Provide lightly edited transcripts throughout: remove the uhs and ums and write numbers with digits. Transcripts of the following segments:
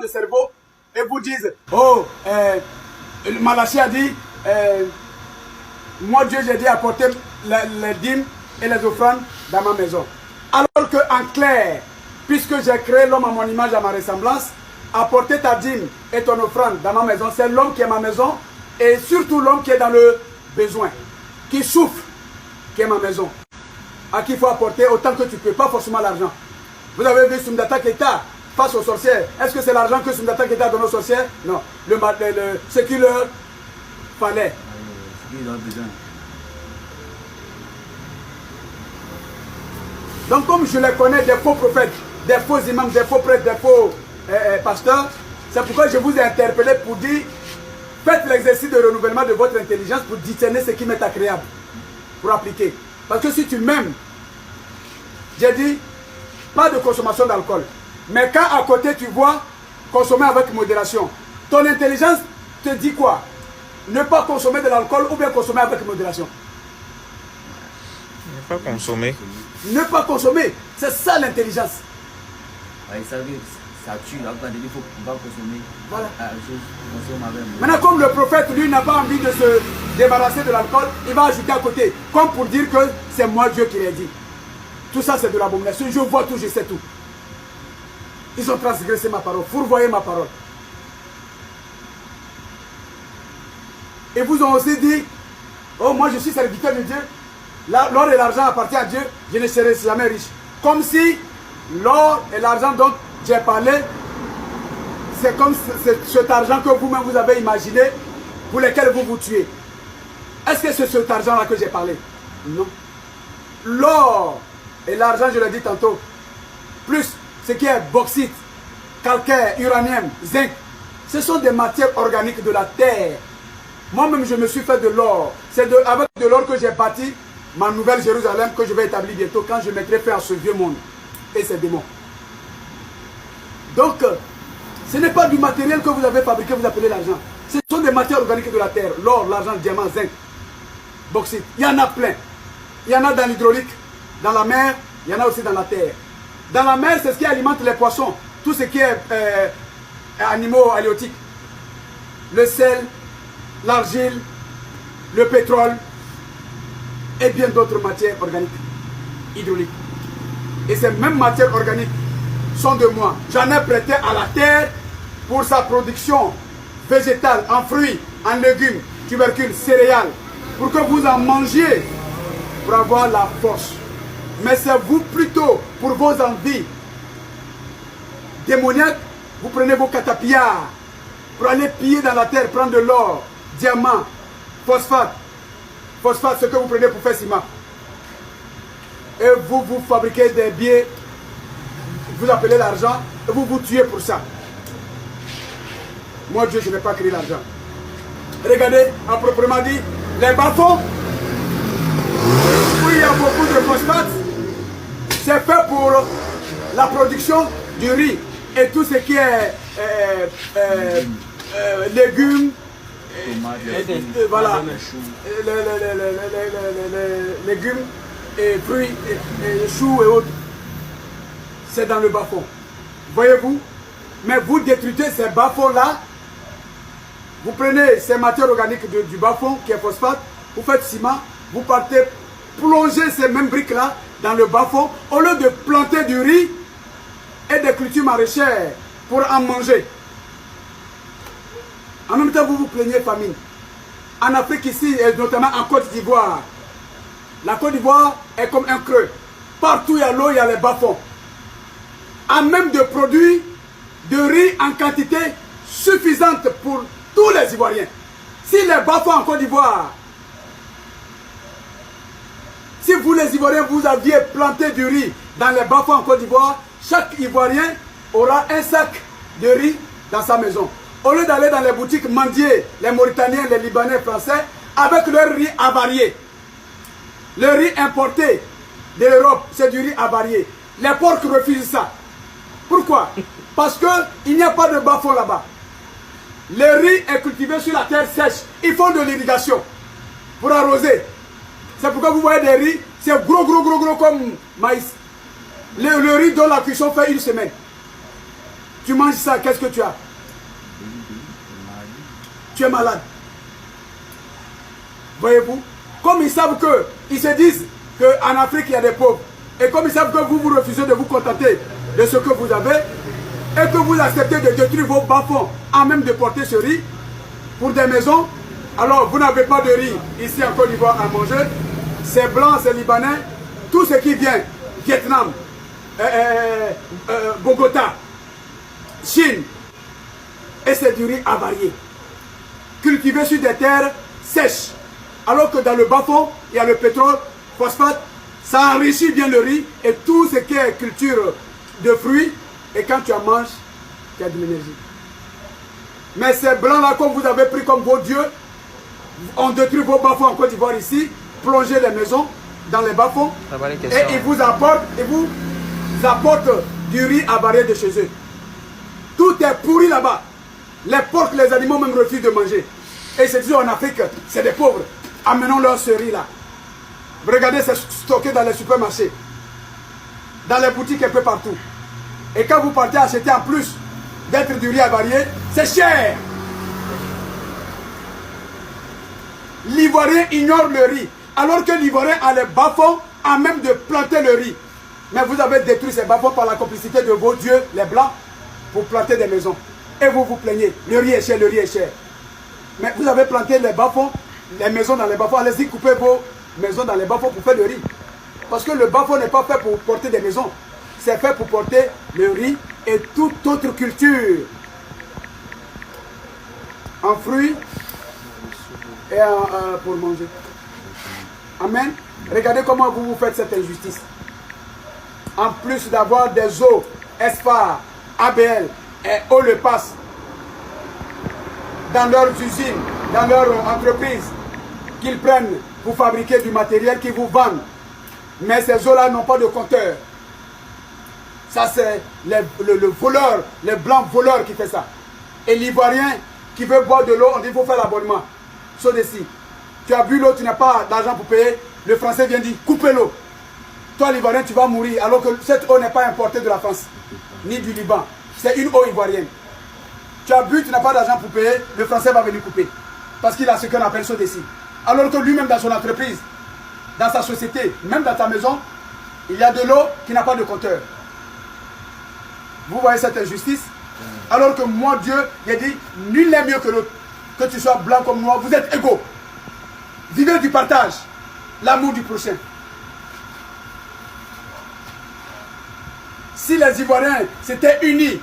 le cerveau et vous disent, oh, Malachi a dit, moi Dieu j'ai dit apporter les dîmes et les offrandes dans ma maison. Alors que en clair, puisque j'ai créé l'homme à mon image, à ma ressemblance, apporter ta dîme et ton offrande dans ma maison, c'est l'homme qui est ma maison et surtout l'homme qui est dans le besoin, qui souffre, qui est ma maison, à qui il faut apporter autant que tu peux, pas forcément l'argent. Vous avez vu Soumdata Keita face aux sorcières. Est-ce que c'est l'argent que Soumdata Keita donne aux sorcières? Non. Ce qu'il leur fallait. Donc comme je les connais, des faux prophètes, des faux imams, des faux prêtres, des faux pasteurs, c'est pourquoi je vous ai interpellé pour dire, faites l'exercice de renouvellement de votre intelligence pour discerner ce qui m'est agréable, pour appliquer. Parce que si tu m'aimes, j'ai dit, pas de consommation d'alcool. Mais quand à côté tu vois consommer avec modération, ton intelligence te dit quoi? Ne pas consommer de l'alcool ou bien consommer avec modération? Ne pas consommer. Ne pas consommer, c'est ça l'intelligence. Ça tue, là, il faut pas consommer. Voilà. Maintenant, comme le prophète, lui, n'a pas envie de se débarrasser de l'alcool, il va ajouter à côté, comme pour dire que c'est moi Dieu qui l'ai dit. Tout ça, c'est de l'abomination. Je vois tout, je sais tout. Ils ont transgressé ma parole, fourvoyé ma parole. Et vous ont aussi dit, oh, moi je suis serviteur de Dieu. L'or et l'argent appartiennent à Dieu, je ne serai jamais riche. Comme si l'or et l'argent dont j'ai parlé, c'est comme cet argent que vous-même vous avez imaginé, pour lequel vous vous tuez. Est-ce que c'est cet argent-là que j'ai parlé? Non. L'or et l'argent, je l'ai dit tantôt, plus ce qui est bauxite, calcaire, uranium, zinc, ce sont des matières organiques de la terre. Moi-même, je me suis fait de l'or. C'est avec de l'or que j'ai bâti ma nouvelle Jérusalem que je vais établir bientôt quand je mettrai fin à ce vieux monde et ses démons. Donc, ce n'est pas du matériel que vous avez fabriqué, vous appelez l'argent. Ce sont des matières organiques de la terre. L'or, l'argent, diamant, zinc, bauxite. Il y en a plein. Il y en a dans l'hydraulique, dans la mer, il y en a aussi dans la terre. Dans la mer, c'est ce qui alimente les poissons. Tout ce qui est animaux halieutiques. Le sel, l'argile, le pétrole et bien d'autres matières organiques, hydrauliques. Et ces mêmes matières organiques sont de moi. J'en ai prêté à la terre pour sa production végétale, en fruits, en légumes, tubercules, céréales, pour que vous en mangiez, pour avoir la force. Mais c'est vous plutôt, pour vos envies démoniaques, vous prenez vos catapillards pour aller piller dans la terre, prendre de l'or, diamant, phosphate. Phosphate, ce que vous prenez pour faire ciment. Et vous fabriquez des billets, vous appelez l'argent, et vous vous tuez pour ça. Moi, Dieu, je n'ai pas créé l'argent. Regardez, à proprement dit, les bas-fonds, où il y a beaucoup de phosphate, c'est fait pour la production du riz et tout ce qui est légumes, voilà, les légumes et fruits, et choux et autres. C'est dans le bas-fond. Voyez-vous? Mais vous détruisez ces bas-fonds-là. Vous prenez ces matières organiques du bas-fond, qui est phosphate, vous faites ciment, vous partez plonger ces mêmes briques-là dans le bas-fond, au lieu de planter du riz et des cultures maraîchères pour en manger. En même temps, vous vous plaignez famine. En Afrique ici, et notamment en Côte d'Ivoire, la Côte d'Ivoire est comme un creux. Partout il y a l'eau, il y a les bas-fonds. En même de produire de riz en quantité suffisante pour tous les Ivoiriens. Si les bas-fonds en Côte d'Ivoire, si vous les Ivoiriens, vous aviez planté du riz dans les bas-fonds en Côte d'Ivoire, chaque Ivoirien aura un sac de riz dans sa maison. Au lieu d'aller dans les boutiques mendier, les Mauritaniens, les Libanais, Français, avec leur riz avarié. Le riz importé de l'Europe, c'est du riz avarié. Les porcs refusent ça. Pourquoi? Parce qu'il n'y a pas de bas-fond là-bas. Le riz est cultivé sur la terre sèche. Il faut de l'irrigation pour arroser. C'est pourquoi vous voyez des riz, c'est gros comme maïs. Le riz dont la cuisson fait une semaine. Tu manges ça, qu'est-ce que tu as? Tu es malade. Voyez-vous? Comme ils savent que, ils se disent qu'en Afrique, il y a des pauvres. Et comme ils savent que vous refusez de vous contenter de ce que vous avez, et que vous acceptez de détruire vos bas-fonds en même de porter ce riz pour des maisons, alors vous n'avez pas de riz ici en Côte d'Ivoire à manger. C'est blanc, c'est libanais, tout ce qui vient, Vietnam, Bogota, Chine, et c'est du riz avarié, cultivé sur des terres sèches. Alors que dans le bas-fond, il y a le pétrole, phosphate, ça enrichit bien le riz et tout ce qui est culture de fruits. Et quand tu en manges, tu as de l'énergie. Mais ces blancs-là, comme vous avez pris comme vos dieux, on détruit vos bas-fonds en Côte d'Ivoire ici, plongez les maisons dans les bas-fonds et ils vous apportent du riz avarié de chez eux. Tout est pourri là-bas. Les porcs, les animaux même refusent de manger. Et ils se disent en Afrique, c'est des pauvres. Amenons-leur ce riz-là. Regardez, c'est stocké dans les supermarchés, dans les boutiques un peu partout. Et quand vous partez acheter en plus d'être du riz avarié, c'est cher. L'Ivoirien ignore le riz, alors que l'Ivoirien a les bas-fonds à même de planter le riz. Mais vous avez détruit ces bas-fonds par la complicité de vos dieux, les blancs, pour planter des maisons. Et vous vous plaignez, le riz est cher, le riz est cher. Mais vous avez planté les bas-fonds, les maisons dans les bas-fonds, allez-y, coupez vos maisons dans les bas-fonds pour faire le riz. Parce que le bas-fond n'est pas fait pour porter des maisons. C'est fait pour porter le riz et toute autre culture. En fruits et pour manger. Amen. Regardez comment vous vous faites cette injustice. En plus d'avoir des eaux, ESFA, ABL et OLEPAS dans leurs usines, dans leurs entreprises, qu'ils prennent pour fabriquer du matériel qu'ils vous vendent. Mais ces eaux-là n'ont pas de compteur. Ça, c'est le voleur, le blanc voleur qui fait ça. Et l'Ivoirien qui veut boire de l'eau, on dit qu'il faut faire l'abonnement. Sauf d'ici. Tu as bu l'eau, tu n'as pas d'argent pour payer. Le Français vient dire, coupez l'eau. Toi, l'Ivoirien, tu vas mourir. Alors que cette eau n'est pas importée de la France, ni du Liban. C'est une eau ivoirienne. Tu as bu, tu n'as pas d'argent pour payer. Le Français va venir couper. Parce qu'il a ce qu'on appelle saut d'ici. Alors que lui-même, dans son entreprise, dans sa société, même dans ta maison, il y a de l'eau qui n'a pas de compteur. Vous voyez cette injustice? Alors que moi, Dieu, il a dit, nul n'est mieux que l'autre. Que tu sois blanc comme noir, vous êtes égaux. Vivez du partage, l'amour du prochain. Si les Ivoiriens s'étaient unis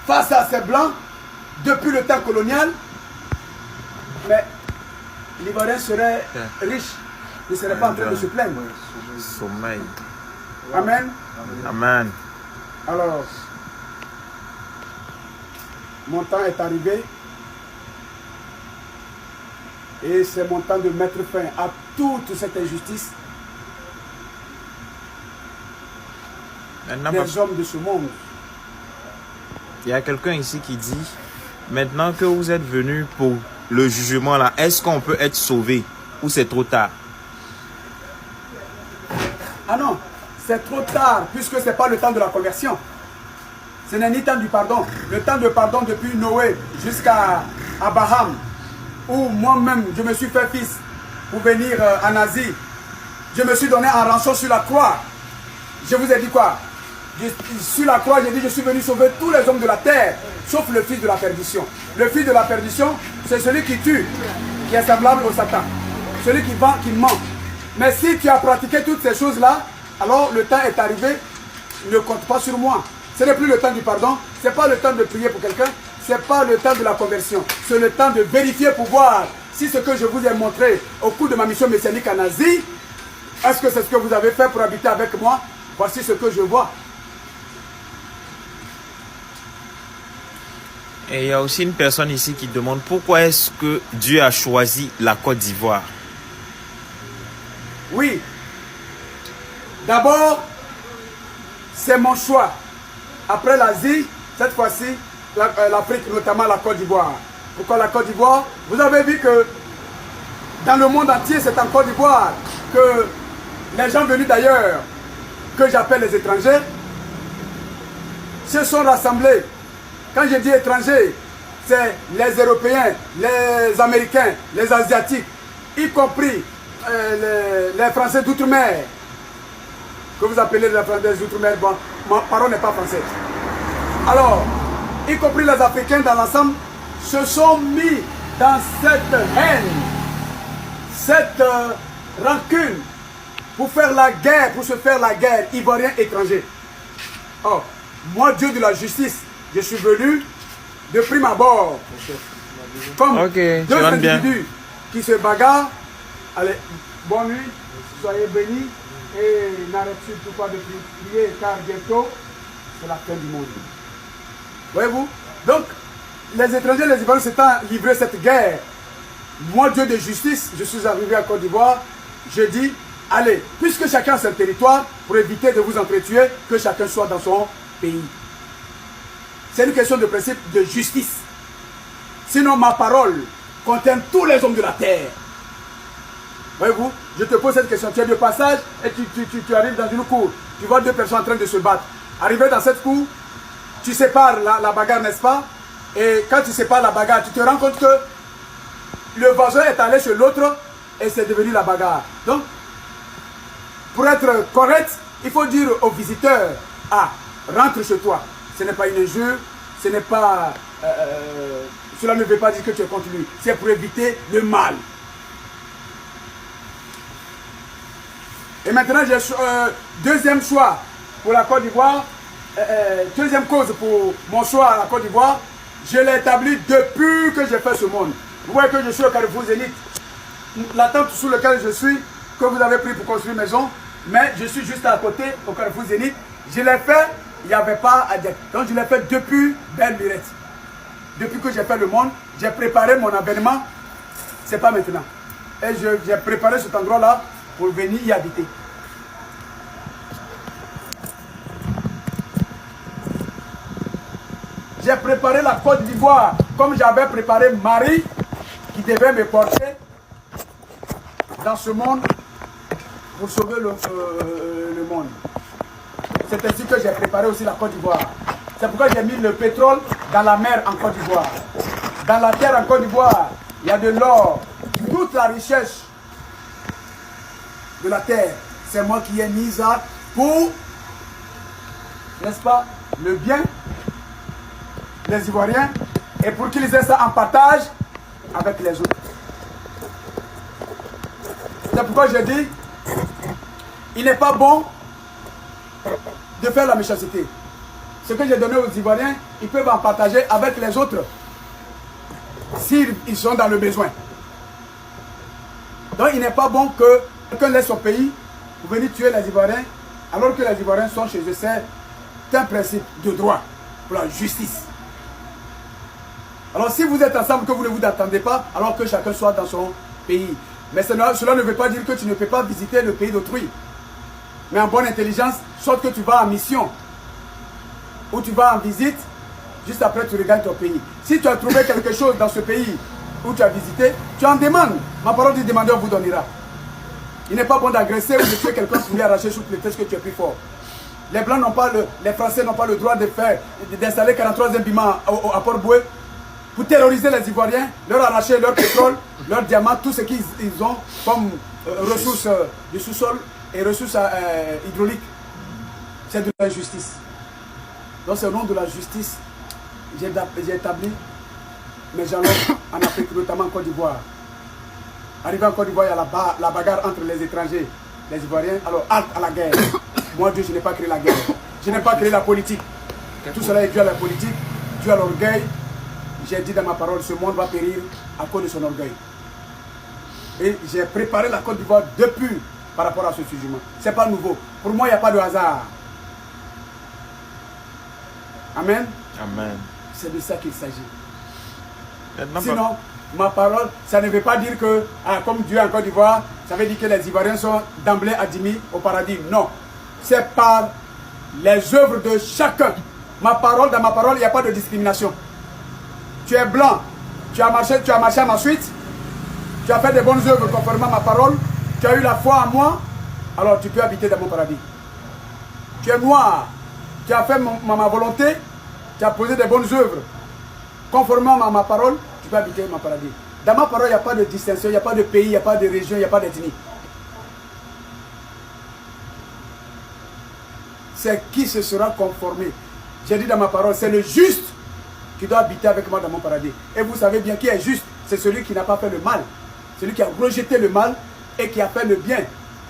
face à ces blancs, depuis le temps colonial, mais l'Ivoirien serait riche, ne serait pas en train de se plaindre. Sommeil. Amen. Amen. Alors, mon temps est arrivé et c'est mon temps de mettre fin à toute cette injustice des hommes de ce monde. Il y a quelqu'un ici qui dit, maintenant que vous êtes venus pour le jugement là, est-ce qu'on peut être sauvé ou c'est trop tard? Ah non, c'est trop tard puisque ce n'est pas le temps de la conversion. Ce n'est ni temps du pardon. Le temps de pardon depuis Noé jusqu'à Abraham, où moi-même je me suis fait fils pour venir en Asie. Je me suis donné en rançon sur la croix. Je vous ai dit quoi? Sur la croix, j'ai dit je suis venu sauver tous les hommes de la terre, sauf le fils de la perdition. Le fils de la perdition, c'est celui qui tue, qui est semblable au Satan. Celui qui vend, qui ment. Mais si tu as pratiqué toutes ces choses-là, alors le temps est arrivé, ne compte pas sur moi. Ce n'est plus le temps du pardon, ce n'est pas le temps de prier pour quelqu'un, ce n'est pas le temps de la conversion. C'est le temps de vérifier pour voir si ce que je vous ai montré au cours de ma mission messianique en Asie, est-ce que c'est ce que vous avez fait pour habiter avec moi? Voici ce que je vois. Et il y a aussi une personne ici qui demande pourquoi est-ce que Dieu a choisi la Côte d'Ivoire? Oui. D'abord, c'est mon choix. Après l'Asie, cette fois-ci, l'Afrique, notamment la Côte d'Ivoire. Pourquoi la Côte d'Ivoire? Vous avez vu que dans le monde entier, c'est en Côte d'Ivoire que les gens venus d'ailleurs que j'appelle les étrangers, se sont rassemblés. Quand je dis étrangers, c'est les Européens, les Américains, les Asiatiques, y compris les Français d'outre-mer, que vous appelez les Français d'outre-mer. Bon, ma parole n'est pas française. Alors, y compris les Africains dans l'ensemble, se sont mis dans cette haine, cette rancune, pour faire la guerre, pour se faire la guerre, Ivoiriens étrangers. Oh, moi, Dieu de la justice, je suis venu de prime abord, comme deux individus qui se bagarrent. Allez, bonne nuit, soyez bénis et n'arrêtez surtout pas de prier car bientôt c'est la fin du monde. Voyez-vous? Donc, les étrangers, les Ivoiriens s'étant livrés cette guerre, moi, Dieu de justice, je suis arrivé à Côte d'Ivoire, je dis, allez, puisque chacun a son territoire, pour éviter de vous entretuer, que chacun soit dans son pays. C'est une question de principe de justice. Sinon, ma parole contient tous les hommes de la terre. Voyez-vous, je te pose cette question. Tu es de passage et tu arrives dans une cour. Tu vois deux personnes en train de se battre. Arrivé dans cette cour, tu sépares la bagarre, n'est-ce pas? Et quand tu sépares la bagarre, tu te rends compte que le voisin est allé chez l'autre et c'est devenu la bagarre. Donc, pour être correct, il faut dire aux visiteurs, ah, rentre chez toi. Ce n'est pas une injure, ce n'est pas... cela ne veut pas dire que tu es contre lui. C'est pour éviter le mal. Et maintenant, j'ai deuxième choix pour la Côte d'Ivoire. Deuxième cause pour mon choix à la Côte d'Ivoire. Je l'ai établi depuis que j'ai fait ce monde. Vous voyez que je suis au Carrefour Zénith. La tente sous laquelle je suis, que vous avez pris pour construire une maison, mais je suis juste à côté, au Carrefour Zénith. Je l'ai fait, il n'y avait pas à dire. Donc je l'ai fait depuis Belle Lurette. Depuis que j'ai fait le monde, j'ai préparé mon avènement. C'est pas maintenant. Et j'ai préparé cet endroit-là pour venir y habiter. J'ai préparé la Côte d'Ivoire comme j'avais préparé Marie qui devait me porter dans ce monde pour sauver le monde. C'est ainsi que j'ai préparé aussi la Côte d'Ivoire. C'est pourquoi j'ai mis le pétrole dans la mer en Côte d'Ivoire. Dans la terre en Côte d'Ivoire, il y a de l'or. Toute la richesse de la terre, c'est moi qui ai mis ça pour, n'est-ce pas, le bien des Ivoiriens et pour qu'ils aient ça en partage avec les autres. C'est pourquoi je dis, il n'est pas bon de faire la méchanceté. Ce que j'ai donné aux Ivoiriens, ils peuvent en partager avec les autres s'ils sont dans le besoin. Donc il n'est pas bon que quelqu'un laisse son pays pour venir tuer les Ivoiriens alors que les Ivoiriens sont chez eux. C'est un principe de droit pour la justice. Alors si vous êtes ensemble, que vous ne vous attendez pas, alors que chacun soit dans son pays. Mais cela ne veut pas dire que tu ne peux pas visiter le pays d'autrui. Mais en bonne intelligence, soit que tu vas en mission, ou tu vas en visite, juste après tu regagnes ton pays. Si tu as trouvé quelque chose dans ce pays où tu as visité, tu en demandes. Ma parole du demandeur vous donnera. Il n'est pas bon d'agresser ou de tuer quelqu'un pour lui arracher sous prétexte que tu es plus fort. Les Blancs n'ont pas les Français n'ont pas le droit d'installer 43e bâtiment à Port-Boué pour terroriser les Ivoiriens, leur arracher leur pétrole, leurs diamants, tout ce qu'ils ont comme ressources du sous-sol et ressources hydrauliques. C'est de l'injustice. Donc c'est au nom de la justice j'ai établi mes jalons en Afrique, notamment en Côte d'Ivoire. Arrivé en Côte d'Ivoire, il y a la bagarre entre les étrangers, les Ivoiriens. Alors, halte à la guerre. Moi, Dieu, je n'ai pas créé la guerre. Je n'ai pas créé la politique. Tout cela est dû à la politique, dû à l'orgueil. J'ai dit dans ma parole, ce monde va périr à cause de son orgueil. Et j'ai préparé la Côte d'Ivoire depuis par rapport à ce sujet. Ce n'est pas nouveau. Pour moi, il n'y a pas de hasard. Amen. Amen. C'est de ça qu'il s'agit. Maintenant, Sinon, ma parole, ça ne veut pas dire que, comme Dieu en Côte d'Ivoire, ça veut dire que les Ivoiriens sont d'emblée admis au paradis. Non. C'est par les œuvres de chacun. Dans ma parole, il n'y a pas de discrimination. Tu es blanc, tu as marché à ma suite, tu as fait des bonnes œuvres conformément à ma parole, tu as eu la foi en moi, alors tu peux habiter dans mon paradis. tu es noir, tu as fait ma volonté, tu as posé des bonnes œuvres, conformément à ma parole, tu peux habiter mon paradis. Dans ma parole, il n'y a pas de distinction, il n'y a pas de pays, il n'y a pas de région, il n'y a pas d'ethnie. C'est qui se sera conformé. J'ai dit dans ma parole, c'est le juste qui doit habiter avec moi dans mon paradis. Et vous savez bien qui est juste, c'est celui qui n'a pas fait le mal. Celui qui a rejeté le mal et qui a fait le bien.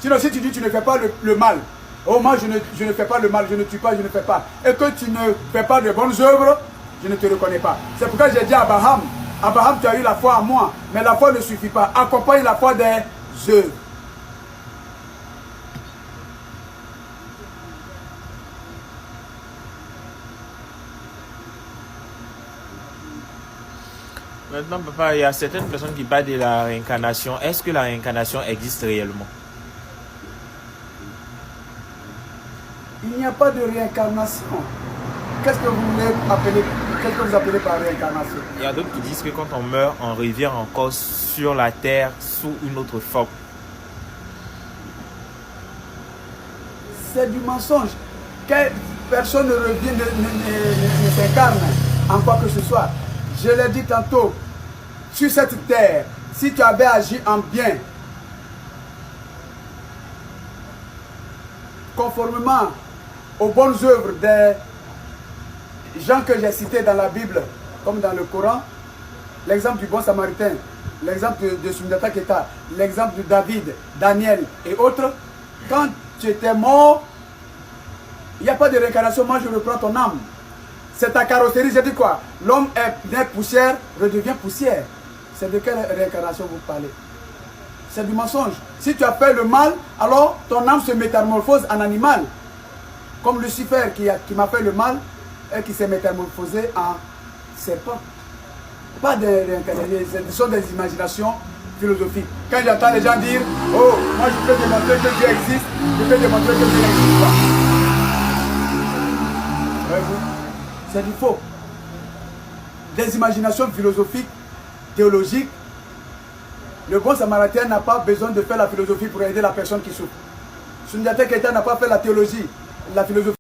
Sinon, si tu dis tu ne fais pas le mal, oh moi je ne fais pas le mal, je ne tue pas, je ne fais pas, et que tu ne fais pas de bonnes œuvres, je ne te reconnais pas. C'est pourquoi j'ai dit à Abraham, Abraham, tu as eu la foi en moi, mais la foi ne suffit pas. Accompagne la foi des œuvres. Maintenant, papa, il y a certaines personnes qui parlent de la réincarnation. Est-ce que la réincarnation existe réellement? Il n'y a pas de réincarnation. Qu'est-ce que vous voulez appeler, qu'est-ce que vous appelez par réincarnation? Il y a d'autres qui disent que quand on meurt, on revient encore sur la terre sous une autre forme. C'est du mensonge. Personne ne revient, ne s'incarne en quoi que ce soit. Je l'ai dit tantôt, sur cette terre, si tu avais agi en bien, conformément aux bonnes œuvres des gens que j'ai cités dans la Bible, comme dans le Coran, l'exemple du bon samaritain, l'exemple de Sundiata Keita, l'exemple de David, Daniel et autres, quand tu étais mort, il n'y a pas de réincarnation, moi je reprends ton âme. C'est ta carrosserie, j'ai dit quoi? L'homme est né poussière, redevient poussière. C'est de quelle réincarnation vous parlez? C'est du mensonge. Si tu as fait le mal, alors ton âme se métamorphose en animal. Comme Lucifer qui m'a fait le mal et qui s'est métamorphosé en serpent. Pas de réincarnation, ce sont des imaginations philosophiques. Quand j'entends les gens dire, oh, moi je peux démontrer que Dieu existe, je peux démontrer que Dieu n'existe pas. C'est du faux. Des imaginations philosophiques, théologiques. Le bon samaritain n'a pas besoin de faire la philosophie pour aider la personne qui souffre. Sundiata Keita n'a pas fait la théologie, la philosophie.